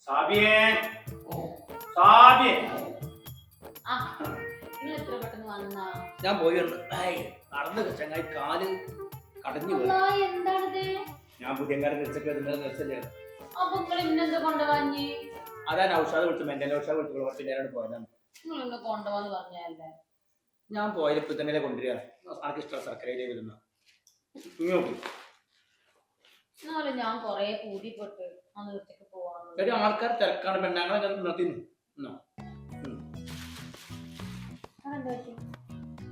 സാബിയേ സാബിയേ ഞാൻ പോയി നടന്ന് ചങ്ങായി കാല് കടഞ്ഞു പോയി. ഞാൻ പുതിയങ്കാരൻ അതാണ് ഔഷധം വിളിച്ചു മെന്റൽ ഔഷധം വിളിച്ചു കുറച്ച് പോയതാണ്. ഞാൻ പോയാലും ഇപ്പൊ തന്നെ കൊണ്ടുവരിക ആർക്ക് ഇഷ്ടം സർക്കരയിലേ വരുന്ന ഞാൻ കൊറേ പൂതിപ്പെട്ട് ആൾക്കാർ തിരക്കാണ് പെണ്ണാങ്ങളെ നിർത്തിന്നു.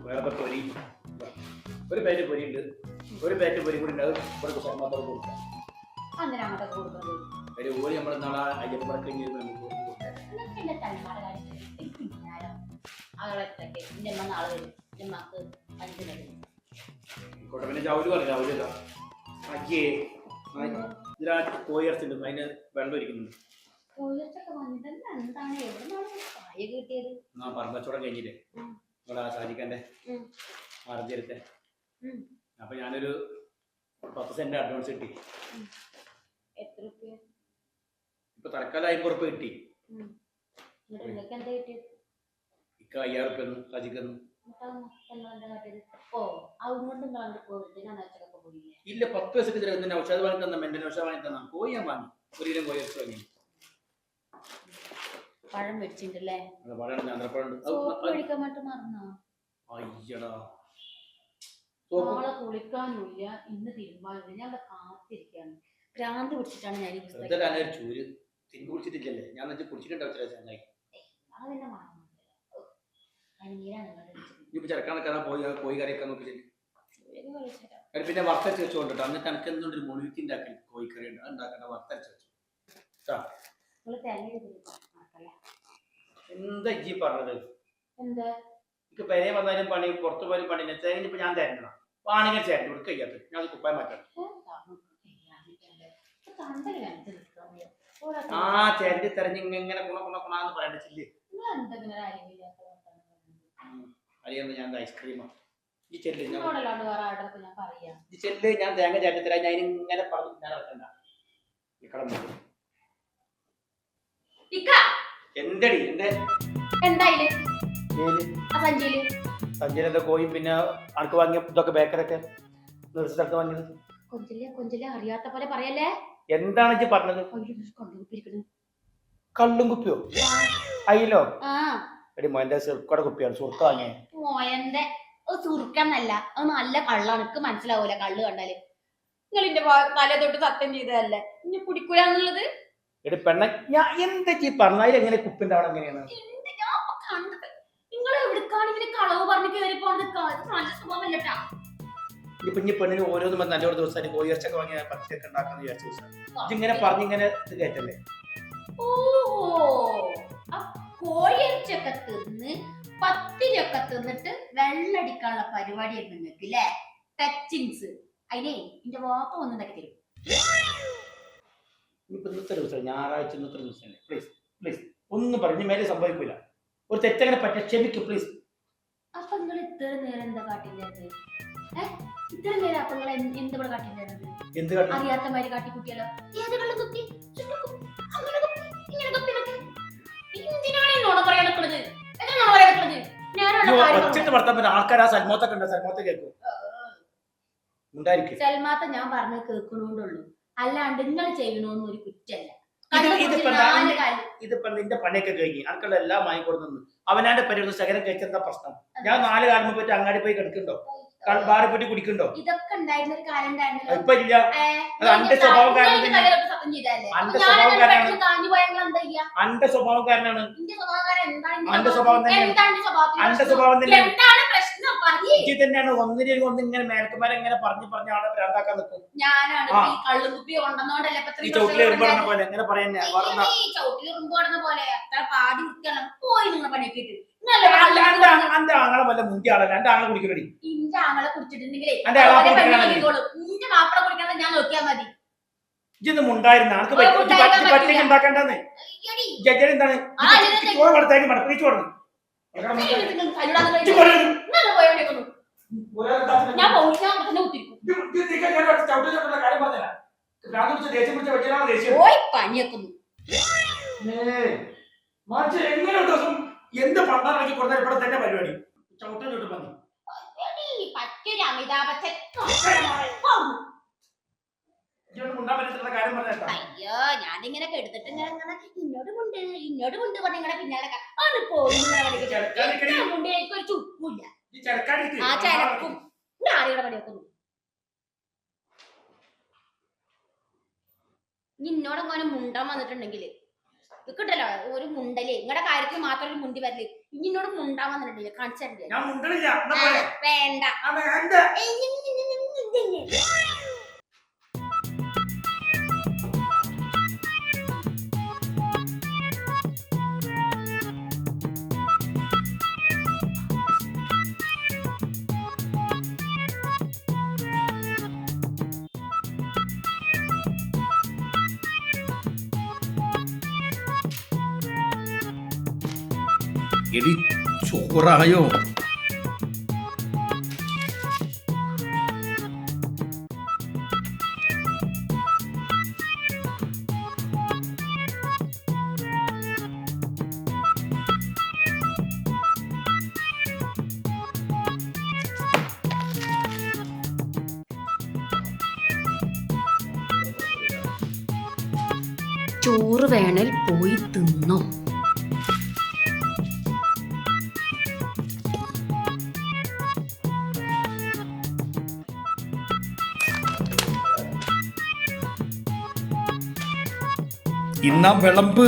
വേറെ പൊരി ഒരു പാറ്റ് പൊരി ഉണ്ട്, ഒരു പാറ്റ് പൊരി കൂടി ഉണ്ട്. അത് ഇവിടെ സ്വർണ്ണത്തോട് കൊടുക്കാം. ഒരു ഓടി നമ്മൾ നാളെ അയ്യപ്പടക്ക പിന്നെ ചൗര് പറഞ്ഞു ചൗര് അയ്യേ ഇതിനകത്ത് കോഴി ഇറച്ചിട്ടുണ്ട്, അതിന് വെള്ളം ഇരിക്കുന്നുണ്ട്. പറമ്പച്ചോടം കഴിഞ്ഞില്ലേ ഇവിടെ സാധിക്കന്റെ മാർജരത്തെ. അപ്പൊ ഞാനൊരു 10 സെന്റ് അഡ്വാൻസ് കിട്ടി. ഇപ്പൊ തൽക്കാലം 50 ഉറുപ്പ് കിട്ടി. ഇക്ക 5000 ഉറുപ്പ് സാധിക്കുന്നു. ഇല്ല 10 വയസ്സൊക്കെ ചെറുതിന് ഔഷധ വാങ്ങി തന്ന മെന്റൽ ഔഷധം വാങ്ങി തന്ന കോഴി ഞാൻ വാങ്ങി. ഒരു കിലോ കോഴി ഇറച്ചി വാങ്ങി. പഴം വെച്ചിട്ടുണ്ടല്ലേ? പഴം നേന്ത്രപ്പഴം അയ്യടാ കുളിക്കാനില്ല, ഇന്ന് തീരുമാനമില്ല. ഞാൻ അവിടെ കാത്തിരിക്കാണ്. ഭ്രാന്ത് പിടിച്ചിട്ടാണ് ഞാൻ ചൂര് തിരിഞ്ഞു കുടിച്ചിട്ടില്ലല്ലേ? ഞാൻ കുടിച്ചിട്ടുണ്ടാവും ചങ്ങായി. ചെറുക്കാനൊക്കെ പോയി കോഴി കറിയൊക്കെ നോക്കിച്ചിട്ട് പിന്നെ വറുത്തരച്ച് വെച്ചോണ്ടിട്ടോ. എന്നിട്ട് എനിക്ക് എന്തുകൊണ്ട് മുഴുവിക്ക് ഉണ്ടാക്കി കോഴിക്കറി ഉണ്ട്, ഉണ്ടാക്കണ്ട വറുത്തരച്ച് വെച്ചു. എന്താ ഇജ്ജി പറഞ്ഞത്? എനിക്ക് പെരേ വന്നാലും പണി പുറത്തു പോയാലും പണി തേങ്ങിപ്പോ ഞാൻ തരണം. പാണിങ്ങനെ ചേട്ടൻ ഇവിടെ കഴിയാത്ത ഞാൻ അത് കുപ്പായം മാറ്റണം. ആ ചേട്ടൻ തെരഞ്ഞ് ഇങ്ങനെ ഗുണന്ന് പറയണ്ടില്ലേ? അറിയാം ഞാൻ ഐസ്ക്രീമാണ്. ഈ ചെല്ല് ഞാൻ തേങ്ങ ചേട്ടൻ തരാൻ ഞാൻ ഇങ്ങനെ പറഞ്ഞു ഞാൻ നടക്കണ്ട. എന്തടി സഞ്ജയന്റെ കോയും പിന്നെ ആൾക്ക് വാങ്ങിയ ഇതൊക്കെ ബേക്കറൊക്കെ സ്ഥലത്ത് വാങ്ങിയത് അറിയാത്ത പോലെ പറയല്ലേ. എന്താണ് ഇജ്ജ് പറഞ്ഞത്? കള്ളും കുപ്പിയോ? അയ്യല്ലോ എടി മോന്റെ സുർക്കയുടെ കുപ്പിയാണ്. സുർക്ക വാങ്ങിയ മോയന്റെ സുർക്കന്നല്ല, അത് നല്ല കള്ളാണ്. എനിക്ക് മനസ്സിലാവൂല കള്ള് കണ്ടാല്. നിങ്ങൾ എന്റെ തല തൊട്ട് സത്യം ചെയ്തതല്ലേ ഇനി കുടിക്കൂലെന്നുള്ളത്? എടി പെണ്ണ ഞാൻ എന്താ പറഞ്ഞാൽ എങ്ങനെ കുപ്പിന്റെ അവിടെ എങ്ങനെയാണ് കണ്ടത്? നിങ്ങൾ എവിടെക്കാണെങ്കിലും കളവ് പറഞ്ഞ് കയറി പോകേണ്ട നല്ല സ്വഭാവമല്ലട്ടാ. ഇപ്പൊ ഇനി പെണ്ണിന് ഓരോന്നും നല്ലൊരു ദിവസം കോഴി ഇറച്ചൊക്കെ വാങ്ങിയ പച്ചയൊക്കെ ഉണ്ടാക്കാന്ന് വിചാരിച്ച ദിവസം ഇങ്ങനെ പറഞ്ഞിങ്ങനെ ഇത് കേട്ടല്ലേ? കോഴിയിറച്ചൊക്കെ തിന്ന് പത്തിരിയൊക്കെ തിന്നിട്ട് വെള്ളടിക്കാനുള്ള പരിപാടിയാണ് നിങ്ങൾക്ക് അല്ലേ? ടച്ചിങ്സ്. അതിനെ എന്റെ വാപ്പ ഒന്നുണ്ടാക്കി തരും. ഇനിയിപ്പോ ഇന്നത്തെ ദിവസം ഞായറാഴ്ച ഇന്നത്തെ ദിവസമല്ലേ? പ്ലീസ് പ്ലീസ് ഒന്നും പറഞ്ഞു മേലെ സംഭവിക്കൂല. ഒരു തെറ്റങ്ങനെ പറ്റ ക്ഷമിക്കും പ്ലീസ്. അപ്പൊ നിങ്ങൾ ഇത്ര നേരം എന്താ കാട്ടിണ്ടായിരുന്നത്? ഇത്ര നേരം അപ്പൊ നിങ്ങൾ എന്തിവിടെ കാട്ടിണ്ടായിരുന്നത്? അറിയാത്ത മാതിരി കാട്ടിക്കുട്ടിയല്ലോ. ഏത് കള്ളു കുത്തി അങ്ങനെ ഇങ്ങനെ കുത്തി എന്തിനാണ് എന്നോട് പറയാൻ നിൽക്കുന്നത്? ആൾക്കാർ ആ സൽമോത്തൊക്കെ ഉണ്ട്. സൽമോത്ത കേൾക്കും. സൽമാത്ത ഞാൻ പറഞ്ഞ് കേൾക്കണോണ്ടുള്ളൂ, അല്ലാണ്ട് നിങ്ങൾ ചെയ്യണോന്ന് ഒരു കുറ്റല്ല. ഇതിപ്പോ നിന്റെ പണിയൊക്കെ കഴിഞ്ഞ് ആൾക്കുള്ള എല്ലാം വാങ്ങിക്കൊടുന്നു. അവനാന്റെ പരിപാടി ശകലം കഴിച്ചെന്താ പ്രശ്നം? ഞാൻ 4 കാലം പോയിട്ട് അങ്ങാടി പോയി കിടക്കുന്നുണ്ടോ? ബാറിൽ പോയിട്ട് കുടിക്കണ്ടോ? ഇതൊക്കെ ഉണ്ടായിരുന്ന ഒരു കാലം ഇപ്പൊ ഇല്ല. അന്റെ സ്വഭാവം കാരണം അന്റെ സ്വഭാവം കാരണമാണ്. അന്റെ സ്വഭാവം തന്നെയാണ് ഒന്നിങ്ങനെ മേൽക്കുമാരെ ഇങ്ങനെ പറഞ്ഞ് ആളെ ഭ്രാന്താക്കാൻ നിൽക്കും. ഈ ചവിട്ടിൽ എറുമ്പടന്ന പോലെ എങ്ങനെ പറയാൻ അന്റെ ആങ്ങളെ വല്ല മുന്തിയ ആളല്ല. എന്റെ ആങ്ങളെ കുടിക്കണടി. എന്റെ ആങ്ങളെ കുടിച്ചിട്ടുണ്ടെങ്കിലേ ഞാൻ നോക്കിയാൽ മതി. ഇതൊന്നും ഉണ്ടായിരുന്ന ആൾക്ക് പറ്റിക്ക് ഉണ്ടാക്കണ്ടെന്ന് എന്താണ് ചോറ് കൊടുത്തേക്ക് മടപ്പിച്ചു കൊടുക്കും. പണിയെക്കുന്നു. മാച്ച് എങ്ങനെ ഒരു ദിവസം എന്ത് പണ്ടാക്കി കൊടുത്താൽ ഇവിടെ തന്നെ പരിപാടി ചവിട്ടം ചവിട്ട് മതി. പറ്റൊരു അമിതാഭ് ബച്ചൻ. മുണ്ടാൻ പറ്റുന്ന കാര്യം പറഞ്ഞേക്കാം. അയ്യോ ഞാനിങ്ങനെ എടുത്തിട്ട് ഇന്നോട് കൊണ്ട് പറഞ്ഞ നിങ്ങളുടെ പിന്നാലെ ആണ് പോയി മുണ്ട് എനിക്കൊരു ചുക്കില്ല. ആ ചരക്കും ആരുടെ പണിയൊക്കെ ഇന്നോടെങ്ങനെ മുണ്ടാൻ വന്നിട്ടുണ്ടെങ്കില് കിട്ടല്ലോ ഒരു മുണ്ടല് നിങ്ങളുടെ കാര്യത്തിൽ മാത്രം ഒരു മുണ്ടി വരല് ഇന്നോട് മുണ്ടാൻ വന്നിട്ടുണ്ടെങ്കിൽ കാണിച്ചിട്ടുണ്ട്. വേണ്ട എടി ചോറായോ? ചോറ് വേണേൽ പോയി തിന്നോ. ഇന്നാ വിളമ്പ്.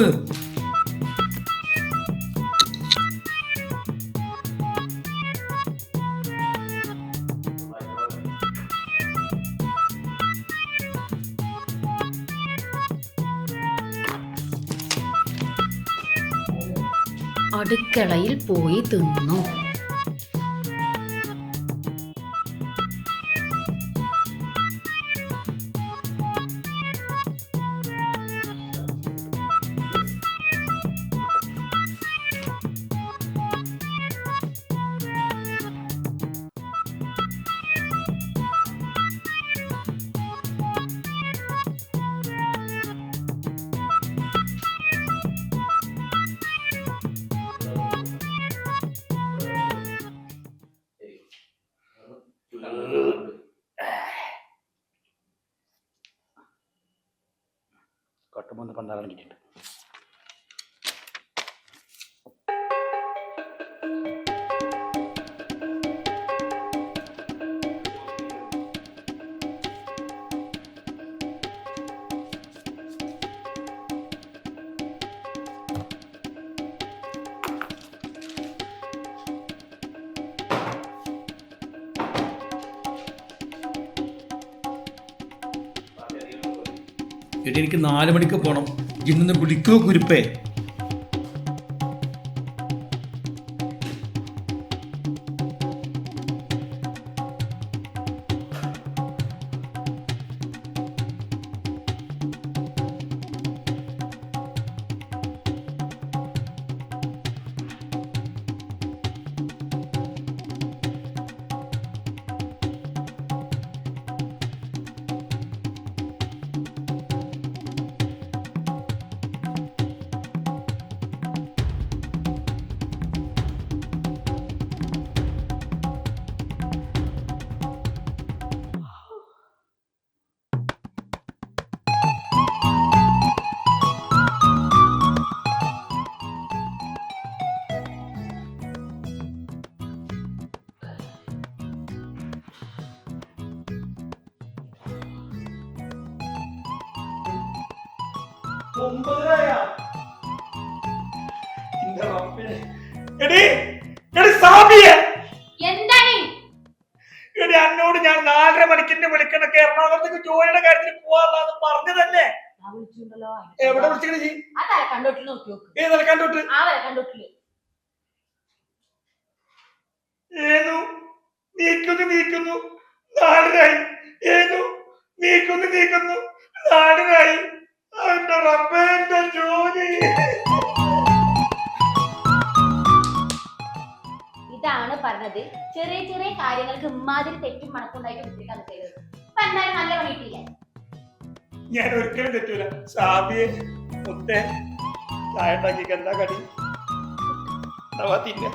അടുക്കളയിൽ പോയി തിന്നോ. കട്ടുമൊന്ന് പണ്ടാളം കിട്ടിയിട്ട് എടി എനിക്ക് 4 മണിക്ക് പോണം. ഇന്നൊന്ന് വിളിക്കോ കുരുപ്പേ? എന്നോട് ഞാൻ 4:30 മണിക്കിന്റെ വിളിക്കണൊക്കെ എറണാകുളത്തേക്ക് ജോലിയുടെ കാര്യത്തിൽ പോവാന്ന് പറഞ്ഞു തന്നെ. എവിടെ വിളിച്ചിട്ട് ഏത് തലക്കാണ്ടോട്ട്? ഏനു നീക്കുന്നു 4:30. ഏനു നീക്കുന്നു 4:30. അവന്റെ റബ്ബേന്റെ ജോലി. ഇതാണ് പറഞ്ഞത്, ചെറിയ ചെറിയ കാര്യങ്ങൾക്ക് ഇമ്മാതിരി തെറ്റും മണക്കുണ്ടായിട്ട് കുത്തിരിക്കാൻ ചെയ്തത്. അപ്പൊ എന്തായാലും നല്ല പണിയിട്ടില്ലേ? ഞാൻ ഒരിക്കലും തെറ്റൂല. സാബിയെ മുത്തേ ചായ ഉണ്ടാക്കിക്ക് എന്താ കടി തിന്നെ